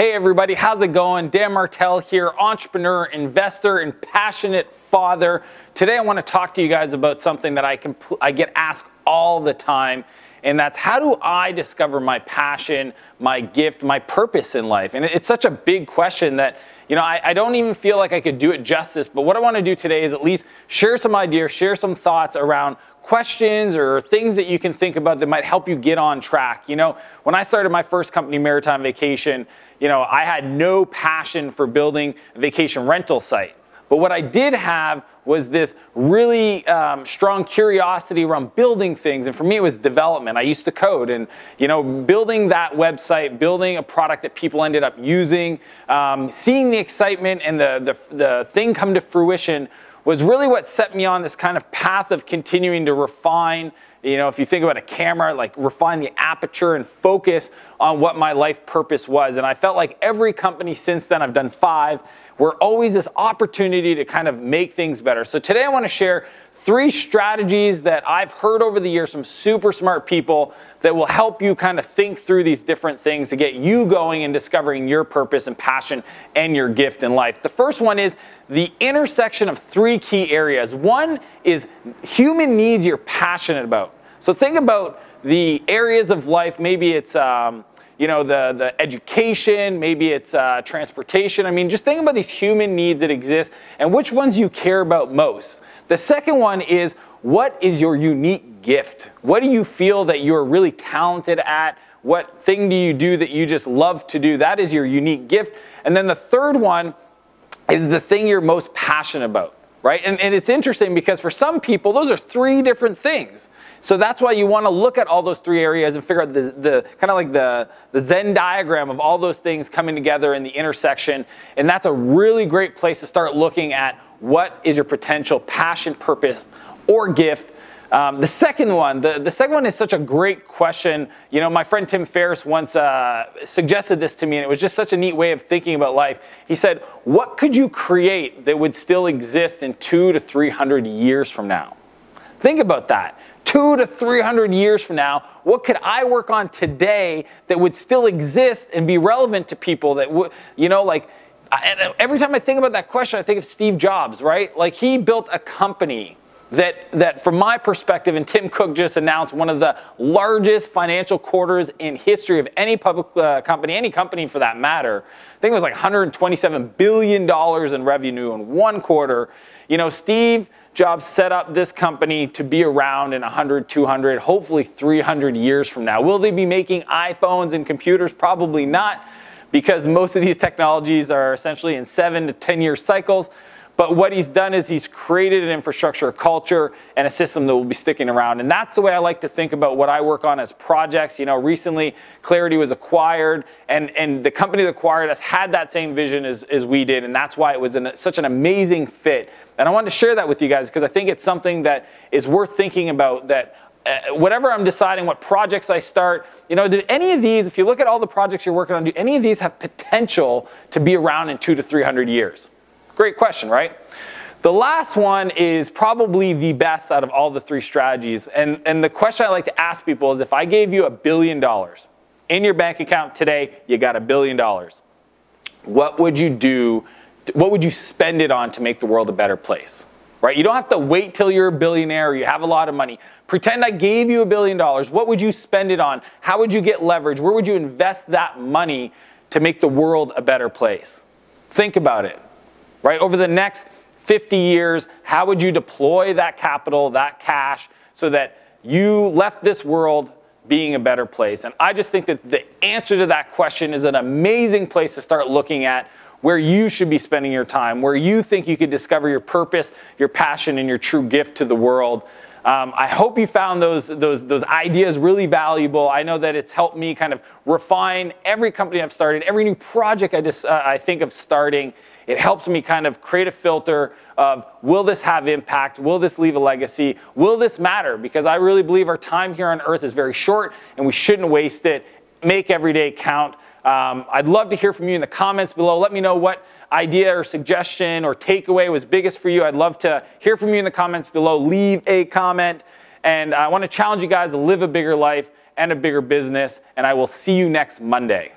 Hey everybody, how's it going? Dan Martell here, entrepreneur, investor, and passionate father. Today I want to talk to you guys about something that I get asked all the time, and that's how do I discover my passion, my gift, my purpose in life? And it's such a big question that, you know, I don't even feel like I could do it justice, but what I want to do today is at least share some ideas, share some thoughts around questions or things that you can think about that might help you get on track. You know, when I started my first company, Maritime Vacation, you know, I had no passion for building a vacation rental site. But what I did have was this really strong curiosity around building things. And for me, it was development. I used to code, and, you know, building that website, building a product that people ended up using, seeing the excitement and the thing come to fruition was really what set me on this kind of path of continuing to refine. You know, if you think about a camera, like refine the aperture and focus on what my life purpose was. And I felt like every company since then, I've done 5, were always this opportunity to kind of make things better. So today I want to share 3 strategies that I've heard over the years from super smart people that will help you kind of think through these different things to get you going and discovering your purpose and passion and your gift in life. The first one is the intersection of 3 key areas. One is human needs you're passionate about. So think about the areas of life. Maybe it's you know, the education, maybe it's transportation. I mean, just think about these human needs that exist and which ones you care about most. The second one is, what is your unique gift? What do you feel that you're really talented at? What thing do you do that you just love to do? That is your unique gift. And then the third one is the thing you're most passionate about. Right? And it's interesting because for some people, those are 3 different things. So that's why you want to look at all those 3 areas and figure out the kind of like the Venn diagram of all those things coming together in the intersection. And that's a really great place to start looking at what is your potential passion, purpose, or gift. The second one is such a great question. You know, my friend Tim Ferriss once suggested this to me, and it was just such a neat way of thinking about life. He said, what could you create that would still exist in 200 to 300 years from now? Think about that. 200 to 300 years from now, what could I work on today that would still exist and be relevant to people that would, you know, like, every time I think about that question, I think of Steve Jobs, right? Like, he built a company that from my perspective, and Tim Cook just announced one of the largest financial quarters in history of any public company, any company for that matter. I think it was like $127 billion in revenue in 1 quarter. You know, Steve Jobs set up this company to be around in 100, 200, hopefully 300 years from now. Will they be making iPhones and computers? Probably not, because most of these technologies are essentially in 7 to 10 year cycles. But what he's done is he's created an infrastructure, a culture, and a system that will be sticking around. And that's the way I like to think about what I work on as projects. You know, recently Clarity was acquired, and the company that acquired us had that same vision as we did. And that's why it was such an amazing fit. And I wanted to share that with you guys because I think it's something that is worth thinking about, that whatever I'm deciding, what projects I start, you know, do any of these, if you look at all the projects you're working on, do any of these have potential to be around in 200 to 300 years? Great question, right? The last one is probably the best out of all the 3 strategies. And the question I like to ask people is, if I gave you $1 billion in your bank account today, you got $1 billion. What would you do? What would you spend it on to make the world a better place? Right? You don't have to wait till you're a billionaire or you have a lot of money. Pretend I gave you $1 billion. What would you spend it on? How would you get leverage? Where would you invest that money to make the world a better place? Think about it. Right? Over the next 50 years, how would you deploy that capital, that cash, so that you left this world being a better place? And I just think that the answer to that question is an amazing place to start looking at where you should be spending your time, where you think you could discover your purpose, your passion, and your true gift to the world. I hope you found those ideas really valuable. I know that it's helped me kind of refine every company I've started, every new project I think of starting. It helps me kind of create a filter of, will this have impact? Will this leave a legacy? Will this matter? Because I really believe our time here on earth is very short and we shouldn't waste it. Make every day count. I'd love to hear from you in the comments below. Let me know what idea or suggestion or takeaway was biggest for you. I'd love to hear from you in the comments below. Leave a comment. And I want to challenge you guys to live a bigger life and a bigger business. And I will see you next Monday.